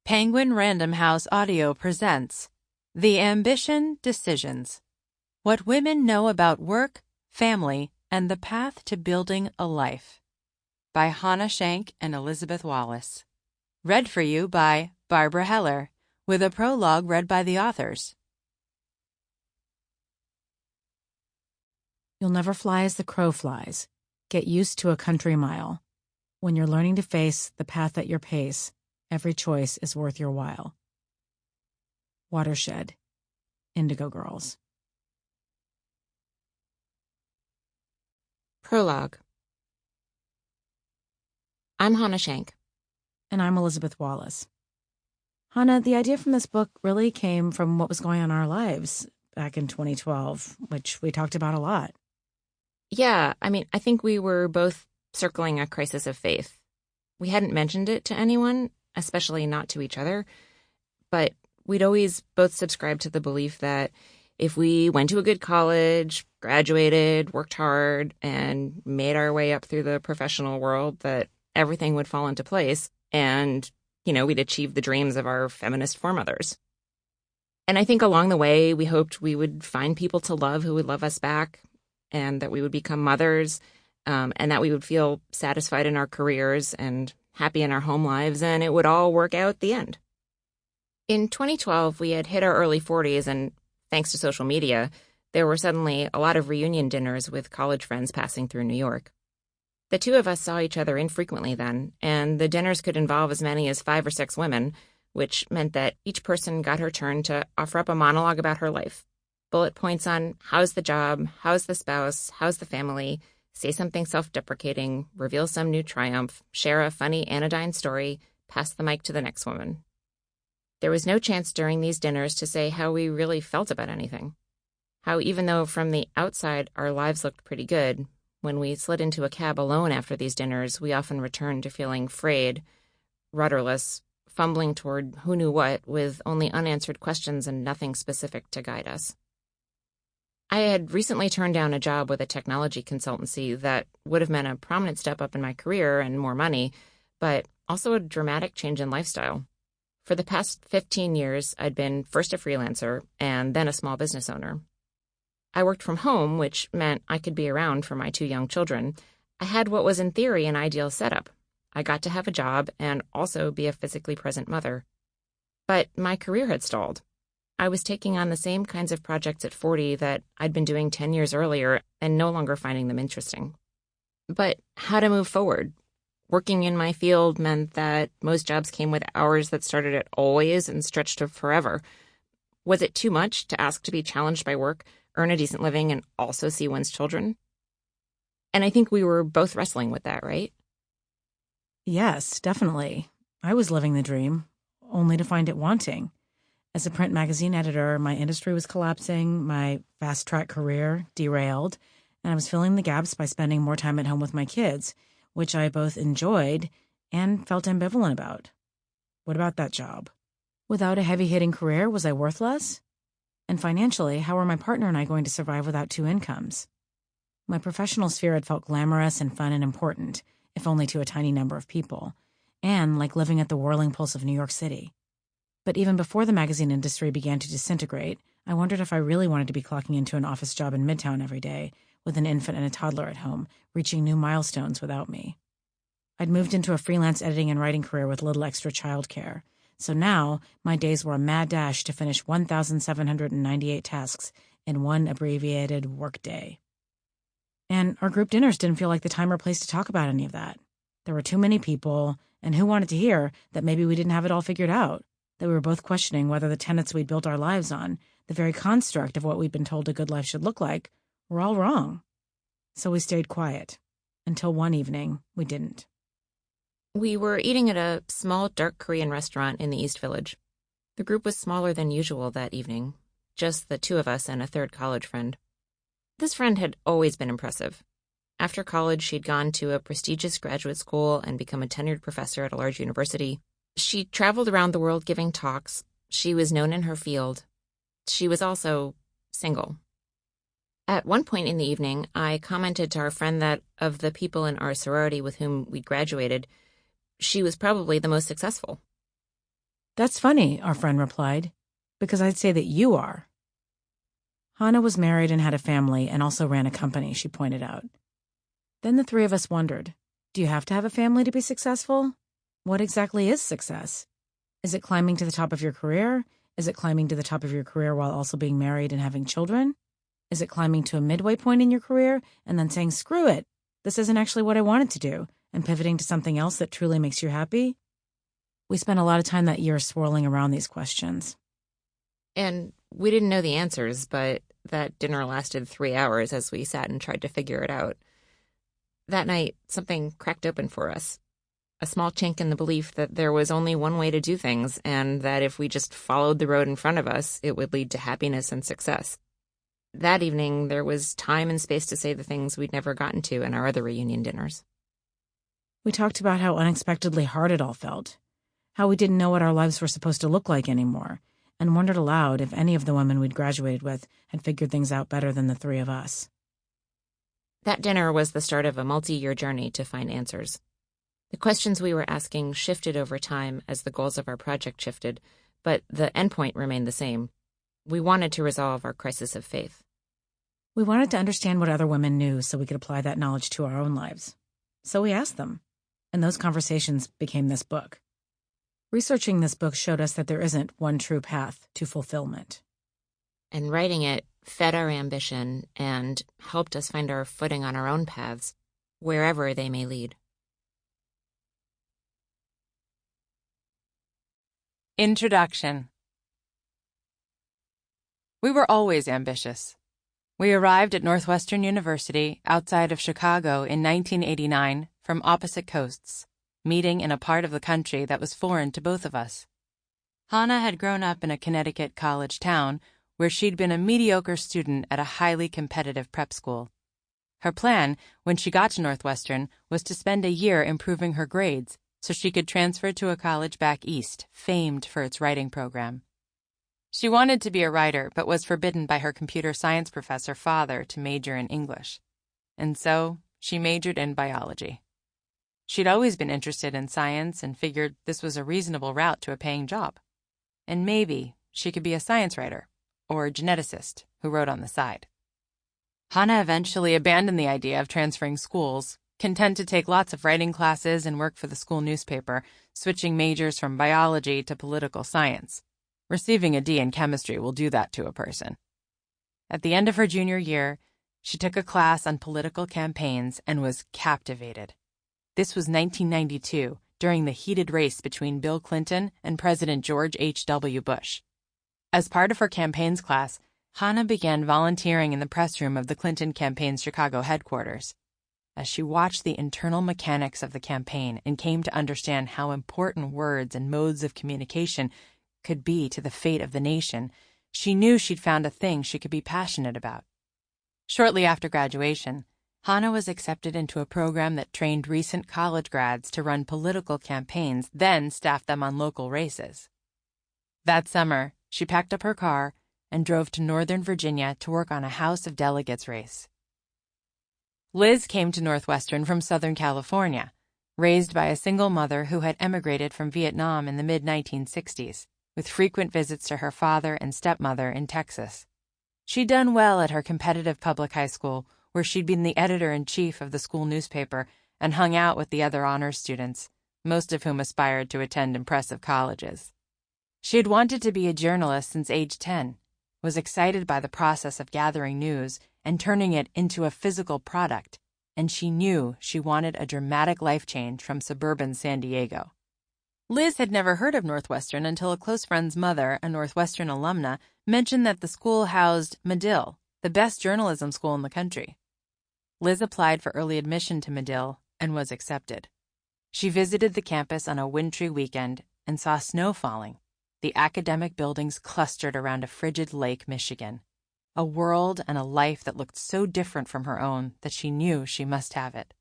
Penguin Random House Audio presents The Ambition Decisions: What Women Know About Work, Family, and the Path to Building a Life by Hana, Schank, and Elizabeth Wallace. Read for you by Barbara Heller, with a prologue read by the authors. You'll never fly as the crow flies. Get used to a country mile. When you're learning to face the path at your pace, every choice is worth your while. Watershed. Indigo Girls. Prologue. I'm Hana Schank. And I'm Elizabeth Wallace. Hana, the idea from this book really came from what was going on in our lives back in 2012, which we talked about a lot. Yeah, I think we were both circling a crisis of faith. We hadn't mentioned it to anyone, especially not to each other, but we'd always both subscribed to the belief that if we went to a good college, graduated, worked hard, and made our way up through the professional world, that everything would fall into place and, we'd achieve the dreams of our feminist foremothers. And I think along the way, we hoped we would find people to love who would love us back, and that we would become mothers, and that we would feel satisfied in our careers and happy in our home lives, and it would all work out at the end. In 2012, we had hit our early 40s, and thanks to social media, there were suddenly a lot of reunion dinners with college friends passing through New York. The two of us saw each other infrequently then, and the dinners could involve as many as 5 or 6 women, which meant that each person got her turn to offer up a monologue about her life. Bullet points on how's the job, how's the spouse, how's the family, say something self-deprecating, reveal some new triumph, share a funny anodyne story, pass the mic to the next woman. There was no chance during these dinners to say how we really felt about anything. How even though from the outside our lives looked pretty good, when we slid into a cab alone after these dinners, we often returned to feeling frayed, rudderless, fumbling toward who knew what, with only unanswered questions and nothing specific to guide us. I had recently turned down a job with a technology consultancy that would have meant a prominent step up in my career and more money, but also a dramatic change in lifestyle. For the past 15 years, I'd been first a freelancer and then a small business owner. I worked from home, which meant I could be around for my 2 young children. I had what was in theory an ideal setup. I got to have a job and also be a physically present mother. But my career had stalled. I was taking on the same kinds of projects at 40 that I'd been doing 10 years earlier and no longer finding them interesting. But how to move forward? Working in my field meant that most jobs came with hours that started at always and stretched to forever. Was it too much to ask to be challenged by work, earn a decent living, and also see one's children? And I think we were both wrestling with that, right? Yes, definitely. I was living the dream, only to find it wanting. As a print magazine editor, my industry was collapsing, my fast-track career derailed, and I was filling the gaps by spending more time at home with my kids, which I both enjoyed and felt ambivalent about. What about that job? Without a heavy-hitting career, was I worthless? And financially, how were my partner and I going to survive without 2 incomes? My professional sphere had felt glamorous and fun and important, if only to a tiny number of people, and like living at the whirling pulse of New York City. But even before the magazine industry began to disintegrate, I wondered if I really wanted to be clocking into an office job in Midtown every day, with an infant and a toddler at home, reaching new milestones without me. I'd moved into a freelance editing and writing career with little extra childcare, so now my days were a mad dash to finish 1,798 tasks in one abbreviated workday. And our group dinners didn't feel like the time or place to talk about any of that. There were too many people, and who wanted to hear that maybe we didn't have it all figured out? That we were both questioning whether the tenets we'd built our lives on, the very construct of what we'd been told a good life should look like, were all wrong. So we stayed quiet. Until one evening, we didn't. We were eating at a small, dark Korean restaurant in the East Village. The group was smaller than usual that evening, just the 2 of us and a 3rd college friend. This friend had always been impressive. After college, she'd gone to a prestigious graduate school and become a tenured professor at a large university. She traveled around the world giving talks. She was known in her field. She was also single. At one point in the evening, I commented to our friend that of the people in our sorority with whom we'd graduated, she was probably the most successful. That's funny, our friend replied, because I'd say that you are. Hana was married and had a family and also ran a company, she pointed out. Then the three of us wondered, do you have to have a family to be successful? What exactly is success? Is it climbing to the top of your career? Is it climbing to the top of your career while also being married and having children? Is it climbing to a midway point in your career and then saying, screw it, this isn't actually what I wanted to do, and pivoting to something else that truly makes you happy? We spent a lot of time that year swirling around these questions. And we didn't know the answers, but that dinner lasted 3 hours as we sat and tried to figure it out. That night, something cracked open for us. A small chink in the belief that there was only one way to do things, and that if we just followed the road in front of us, it would lead to happiness and success. That evening, there was time and space to say the things we'd never gotten to in our other reunion dinners. We talked about how unexpectedly hard it all felt, how we didn't know what our lives were supposed to look like anymore, and wondered aloud if any of the women we'd graduated with had figured things out better than the three of us. That dinner was the start of a multi-year journey to find answers. The questions we were asking shifted over time as the goals of our project shifted, but the endpoint remained the same. We wanted to resolve our crisis of faith. We wanted to understand what other women knew so we could apply that knowledge to our own lives. So we asked them, and those conversations became this book. Researching this book showed us that there isn't one true path to fulfillment. And writing it fed our ambition and helped us find our footing on our own paths, wherever they may lead. Introduction. We were always ambitious. We arrived at Northwestern University outside of Chicago in 1989 from opposite coasts, meeting in a part of the country that was foreign to both of us. Hana had grown up in a Connecticut college town where she'd been a mediocre student at a highly competitive prep school. Her plan, when she got to Northwestern, was to spend a year improving her grades so she could transfer to a college back east, famed for its writing program. She wanted to be a writer, but was forbidden by her computer science professor father to major in English. And so she majored in biology. She'd always been interested in science and figured this was a reasonable route to a paying job. And maybe she could be a science writer or a geneticist who wrote on the side. Hana eventually abandoned the idea of transferring schools, content to take lots of writing classes and work for the school newspaper, switching majors from biology to political science. Receiving a D in chemistry will do that to a person. At the end of her junior year, she took a class on political campaigns and was captivated. This was 1992, during the heated race between Bill Clinton and President George H.W. Bush. As part of her campaigns class, Hana began volunteering in the press room of the Clinton campaign's Chicago headquarters. As she watched the internal mechanics of the campaign and came to understand how important words and modes of communication could be to the fate of the nation, she knew she'd found a thing she could be passionate about. Shortly after graduation, Hana was accepted into a program that trained recent college grads to run political campaigns, then staffed them on local races. That summer, she packed up her car and drove to Northern Virginia to work on a House of Delegates race. Liz came to Northwestern from Southern California, raised by a single mother who had emigrated from Vietnam in the mid-1960s, with frequent visits to her father and stepmother in Texas. She'd done well at her competitive public high school, where she'd been the editor-in-chief of the school newspaper and hung out with the other honors students, most of whom aspired to attend impressive colleges. She had wanted to be a journalist since age 10, was excited by the process of gathering news and turning it into a physical product, and she knew she wanted a dramatic life change from suburban San Diego. Liz had never heard of Northwestern until a close friend's mother, a Northwestern alumna, mentioned that the school housed Medill, the best journalism school in the country. Liz applied for early admission to Medill and was accepted. She visited the campus on a wintry weekend and saw snow falling. The academic buildings clustered around a frigid Lake Michigan, a world and a life that looked so different from her own that she knew she must have it.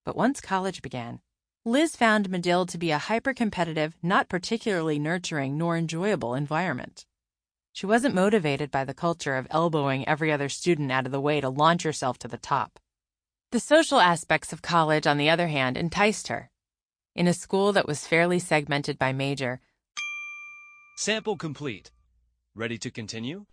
But once college began, Liz found Medill to be a hyper-competitive, not particularly nurturing nor enjoyable environment. She wasn't motivated by the culture of elbowing every other student out of the way to launch herself to the top. The social aspects of college, on the other hand, enticed her. In a school that was fairly segmented by major, Sample complete. Ready to continue?